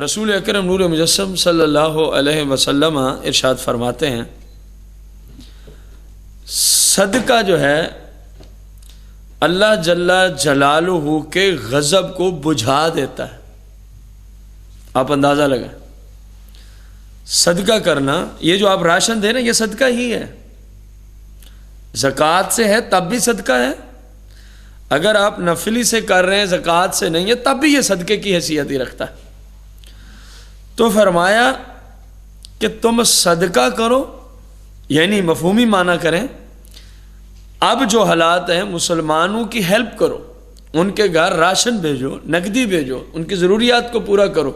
رسول اکرم نور مجسم صلی اللہ علیہ وسلم ارشاد فرماتے ہیں صدقہ جو ہے اللہ جل جلالہ کے غضب کو بجھا دیتا ہے۔ آپ اندازہ لگائیں، صدقہ کرنا، یہ جو آپ راشن دے رہے ہیں یہ صدقہ ہی ہے، زکوٰۃ سے ہے تب بھی صدقہ ہے، اگر آپ نفلی سے کر رہے ہیں زکوٰۃ سے نہیں ہے تب بھی یہ صدقے کی حیثیت ہی رکھتا ہے۔ تو فرمایا کہ تم صدقہ کرو، یعنی مفہومی معنی کریں، اب جو حالات ہیں مسلمانوں کی ہیلپ کرو، ان کے گھر راشن بھیجو، نقدی بھیجو، ان کی ضروریات کو پورا کرو،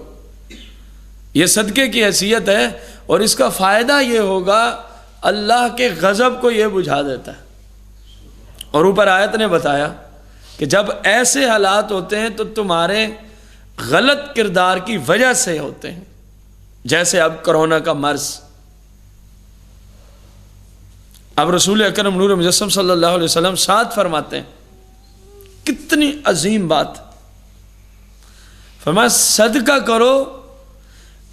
یہ صدقے کی حیثیت ہے، اور اس کا فائدہ یہ ہوگا اللہ کے غضب کو یہ بجھا دیتا ہے۔ اور اوپر آیت نے بتایا کہ جب ایسے حالات ہوتے ہیں تو تمہارے غلط کردار کی وجہ سے ہوتے ہیں، جیسے اب کرونا کا مرض۔ اب رسول اکرم نور مجسم صلی اللہ علیہ وسلم ساتھ فرماتے ہیں، کتنی عظیم بات، فرمایا صدقہ کرو،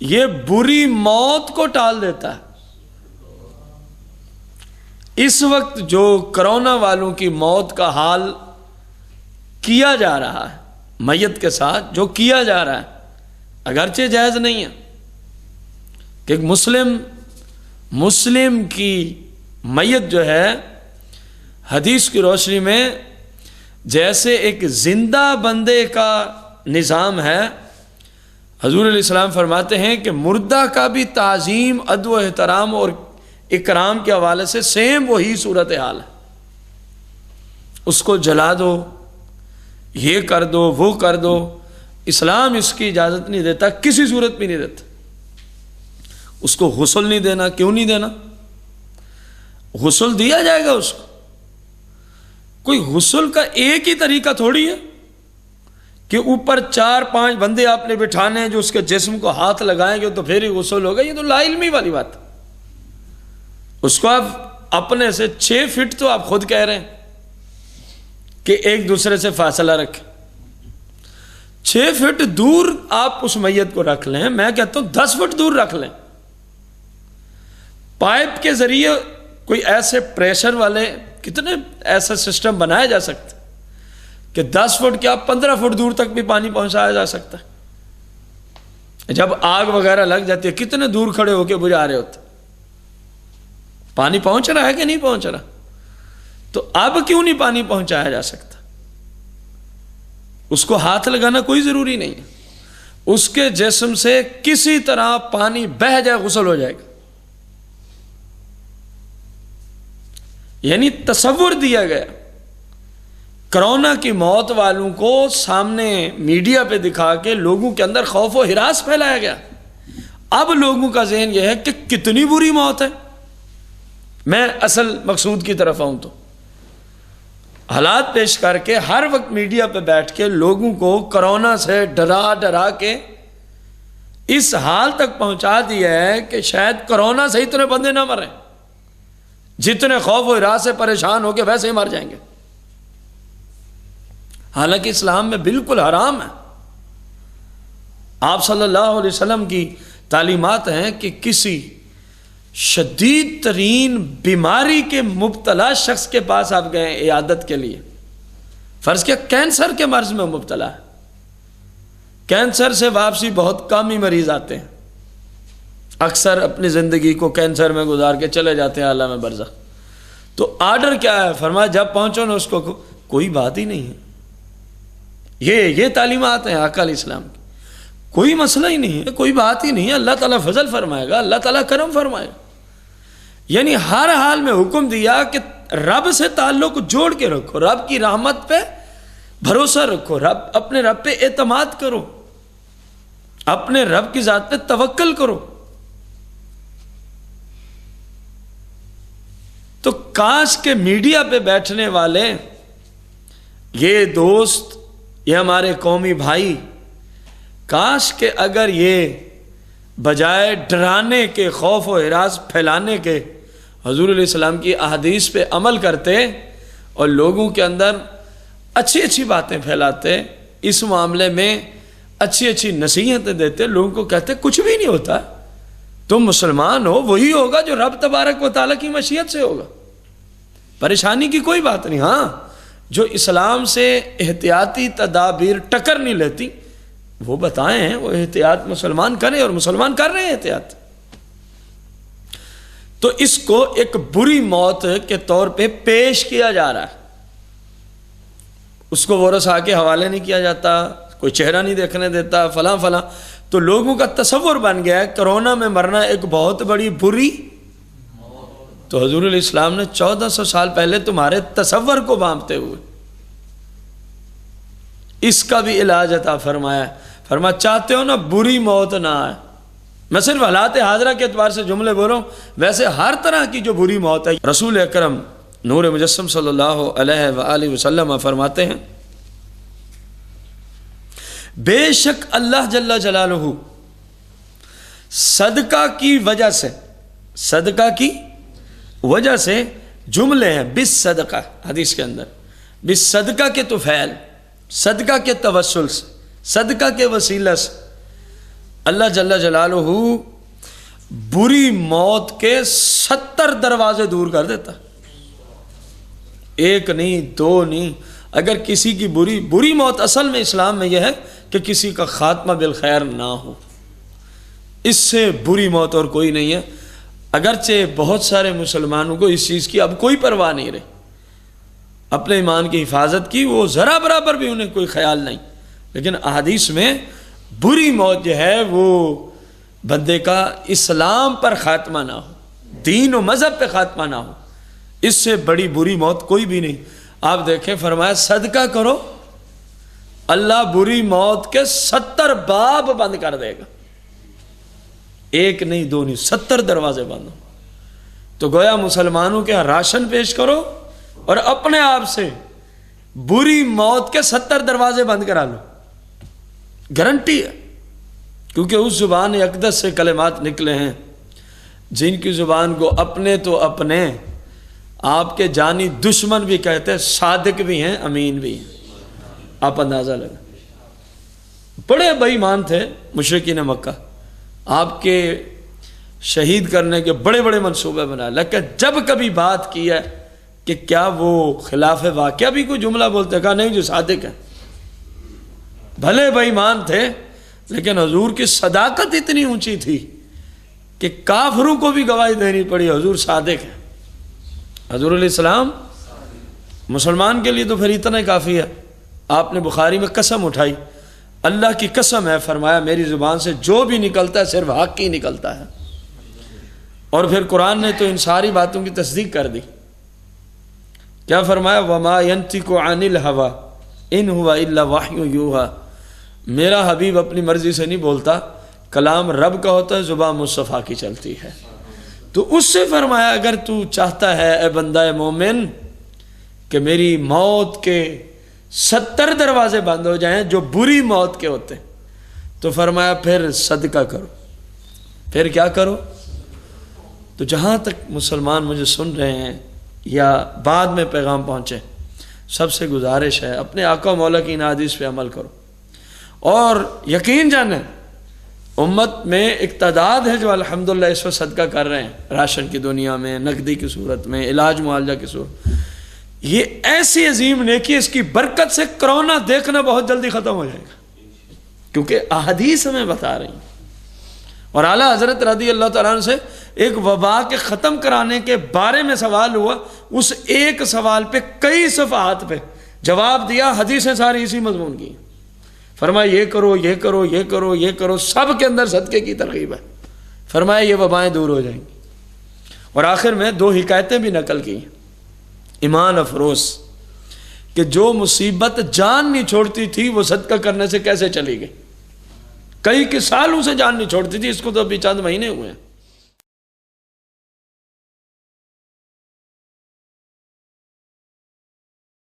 یہ بری موت کو ٹال دیتا ہے۔ اس وقت جو کرونا والوں کی موت کا حال کیا جا رہا ہے، میت کے ساتھ جو کیا جا رہا ہے، اگرچہ جائز نہیں ہے کہ ایک مسلم کی میت جو ہے حدیث کی روشنی میں جیسے ایک زندہ بندے کا نظام ہے، حضور علیہ السلام فرماتے ہیں کہ مردہ کا بھی تعظیم، ادب و احترام اور اکرام کے حوالے سے سیم وہی صورتحال ہے۔ اس کو جلا دو، یہ کر دو، وہ کر دو، اسلام اس کی اجازت نہیں دیتا، کسی صورت بھی نہیں دیتا۔ اس کو غسل نہیں دینا، کیوں نہیں دینا؟ غسل دیا جائے گا اس کو، کوئی غسل کا ایک ہی طریقہ تھوڑی ہے کہ اوپر 4-5 بندے آپ نے بٹھانے ہیں جو اس کے جسم کو ہاتھ لگائیں گے تو پھر ہی غسل ہوگا، یہ تو لا علمی والی بات ہے۔ اس کو آپ اپنے سے 6 فٹ تو آپ خود کہہ رہے ہیں کہ ایک دوسرے سے فاصلہ رکھیں، 6 فٹ دور آپ اس میت کو رکھ لیں، میں کہتا ہوں 10 فٹ دور رکھ لیں، پائپ کے ذریعے کوئی ایسے پریشر والے کتنے ایسا سسٹم بنایا جا سکتا کہ 10 فٹ کیا 15 فٹ دور تک بھی پانی پہنچایا جا سکتا ہے۔ جب آگ وغیرہ لگ جاتی ہے کتنے دور کھڑے ہو کے بجھا رہے ہوتے، پانی پہنچ رہا ہے کہ نہیں پہنچ رہا؟ تو اب کیوں نہیں پانی پہنچایا جا سکتا؟ اس کو ہاتھ لگانا کوئی ضروری نہیں ہے، اس کے جسم سے کسی طرح پانی بہہ جائے غسل ہو جائے گا۔ یعنی تصور دیا گیا، کرونا کی موت والوں کو سامنے میڈیا پہ دکھا کے لوگوں کے اندر خوف و ہراس پھیلایا گیا۔ اب لوگوں کا ذہن یہ ہے کہ کتنی بری موت ہے۔ میں اصل مقصود کی طرف آؤں تو حالات پیش کر کے ہر وقت میڈیا پہ بیٹھ کے لوگوں کو کرونا سے ڈرا کے اس حال تک پہنچا دیا ہے کہ شاید کرونا سے اتنے بندے نہ مریں، جتنے خوف و ہراس سے پریشان ہو کے ویسے ہی مر جائیں گے، حالانکہ اسلام میں بالکل حرام ہے۔ آپ صلی اللہ علیہ وسلم کی تعلیمات ہیں کہ کسی شدید ترین بیماری کے مبتلا شخص کے پاس آپ گئے عیادت کے لیے، فرض کیا کینسر کے مرض میں مبتلا ہے، کینسر سے واپسی بہت کم ہی مریض آتے ہیں، اکثر اپنی زندگی کو کینسر میں گزار کے چلے جاتے ہیں عالم برزخ۔ تو آرڈر کیا ہے؟ فرمایا جب پہنچو نا اس کو کوئی بات ہی نہیں ہے، یہ تعلیمات ہیں آقا علیہ السلام کی، کوئی مسئلہ ہی نہیں ہے، کوئی بات ہی نہیں ہے، اللہ تعالیٰ فضل فرمائے گا، اللہ تعالیٰ کرم فرمائے گا۔ یعنی ہر حال میں حکم دیا کہ رب سے تعلق جوڑ کے رکھو، رب کی رحمت پہ بھروسہ رکھو، اپنے رب پہ اعتماد کرو، اپنے رب کی ذات پہ توکل کرو۔ تو کاش کے میڈیا پہ بیٹھنے والے یہ دوست، یہ ہمارے قومی بھائی، کاش کہ اگر یہ بجائے ڈرانے کے، خوف و ہراس پھیلانے کے، حضور علیہ السلام کی احادیث پہ عمل کرتے اور لوگوں کے اندر اچھی اچھی باتیں پھیلاتے، اس معاملے میں اچھی اچھی نصیحتیں دیتے، لوگوں کو کہتے کچھ بھی نہیں ہوتا، تم مسلمان ہو وہی ہوگا جو رب تبارک و تعالیٰ کی مشیت سے ہوگا، پریشانی کی کوئی بات نہیں۔ ہاں جو اسلام سے احتیاطی تدابیر ٹکر نہیں لیتی وہ بتائیں ہیں، وہ احتیاط مسلمان کریں، اور مسلمان کر رہے ہیں احتیاط۔ تو اس کو ایک بری موت کے طور پہ پیش کیا جا رہا ہے، اس کو ورثاء کے حوالے نہیں کیا جاتا، کوئی چہرہ نہیں دیکھنے دیتا، فلاں فلاں۔ تو لوگوں کا تصور بن گیا ہے کرونا میں مرنا ایک بہت بڑی بری۔ تو حضور علیہ السلام نے 1400 سال پہلے تمہارے تصور کو بانپتے ہوئے اس کا بھی علاج عطا فرمایا ہے۔ فرمایا چاہتے ہو نا بری موت نہ آئے، میں صرف حالات حاضرہ کے اعتبار سے جملے بول رہا ہوں، ویسے ہر طرح کی جو بری موت ہے، رسول اکرم نور مجسم صلی اللہ علیہ وآلہ وسلم فرماتے ہیں بے شک اللہ جل جلالہ صدقہ کی وجہ سے جملے ہیں بالصدقہ، حدیث کے اندر بالصدقہ کے طفیل، صدقہ کے توسل سے، صدقہ کے وسیلہ سے اللہ جل جلالہ بری موت کے 70 دروازے دور کر دیتا، ایک نہیں دو نہیں۔ اگر کسی کی بری موت اصل میں اسلام میں یہ ہے کہ کسی کا خاتمہ بالخیر نہ ہو، اس سے بری موت اور کوئی نہیں ہے۔ اگرچہ بہت سارے مسلمانوں کو اس چیز کی اب کوئی پرواہ نہیں رہی، اپنے ایمان کی حفاظت کی وہ ذرا برابر بھی انہیں کوئی خیال نہیں، لیکن احادیث میں بری موت جو ہے وہ بندے کا اسلام پر خاتمہ نہ ہو، دین و مذہب پہ خاتمہ نہ ہو، اس سے بڑی بری موت کوئی بھی نہیں۔ آپ دیکھیں فرمایا صدقہ کرو، اللہ بری موت کے 70 باب بند کر دے گا، ایک نہیں دو نہیں 70 دروازے بند ہو۔ تو گویا مسلمانوں کے راشن پیش کرو اور اپنے آپ سے بری موت کے 70 دروازے بند کرا لو، گارنٹی ہے، کیونکہ اس زبان اقدس سے کلمات نکلے ہیں جن کی زبان کو اپنے تو اپنے آپ کے جانی دشمن بھی کہتے ہیں، صادق بھی ہیں، امین بھی ہیں۔ آپ اندازہ لگا، بڑے بے ایمان تھے مشرکین مکہ، آپ کے شہید کرنے کے بڑے بڑے منصوبے بنائے، لیکن جب کبھی بات کی ہے کہ کیا وہ خلاف واقعہ بھی کوئی جملہ بولتے، کہا نہیں جو صادق ہے۔ بھلے بے ایمان تھے لیکن حضور کی صداقت اتنی اونچی تھی کہ کافروں کو بھی گواہی دینی پڑی حضور صادق ہے۔ حضور علیہ السلام مسلمان کے لیے تو پھر اتنا ہی کافی ہے۔ آپ نے بخاری میں قسم اٹھائی، اللہ کی قسم ہے، فرمایا میری زبان سے جو بھی نکلتا ہے صرف حق ہی نکلتا ہے۔ اور پھر قرآن نے تو ان ساری باتوں کی تصدیق کر دی، کیا فرمایا وَمَا يَنْتِقُ عَنِ الْهَوَىٰ إِنْ هُوَ إِلَّا وَحْيٌ يُوحَىٰ، میرا حبیب اپنی مرضی سے نہیں بولتا، کلام رب کا ہوتا ہے، زبان مصطفیٰ کی چلتی ہے۔ تو اس سے فرمایا اگر تو چاہتا ہے اے بندہ مومن کہ میری موت کے 70 دروازے بند ہو جائیں جو بری موت کے ہوتے ہیں، تو فرمایا پھر صدقہ کرو۔ پھر کیا کرو؟ تو جہاں تک مسلمان مجھے سن رہے ہیں یا بعد میں پیغام پہنچے، سب سے گزارش ہے اپنے آقا و مولا کی ان حدیث پہ عمل کرو، اور یقین جانیں امت میں ایک تعداد ہے جو الحمدللہ اس وقت صدقہ کر رہے ہیں، راشن کی دنیا میں، نقدی کی صورت میں، علاج معالجہ کی صورت۔ یہ ایسی عظیم نیکی، اس کی برکت سے کرونا دیکھنا بہت جلدی ختم ہو جائے گا، کیونکہ احادیث ہمیں بتا رہی ہیں۔ اور اعلیٰ حضرت رضی اللہ تعالیٰ عنہ سے ایک وبا کے ختم کرانے کے بارے میں سوال ہوا، اس ایک سوال پہ کئی صفحات پہ جواب دیا، حدیثیں ساری اسی مضمون کی، فرمایا یہ کرو یہ کرو یہ کرو یہ کرو، سب کے اندر صدقے کی ترغیب ہے، فرمایا یہ وبائیں دور ہو جائیں گی۔ اور آخر میں 2 حکایتیں بھی نقل کی ایمان افروز کہ جو مصیبت جان نہیں چھوڑتی تھی وہ صدقہ کرنے سے کیسے چلی گئی، کئی سالوں سے جان نہیں چھوڑتی تھی، اس کو تو ابھی چند مہینے ہوئے ہیں۔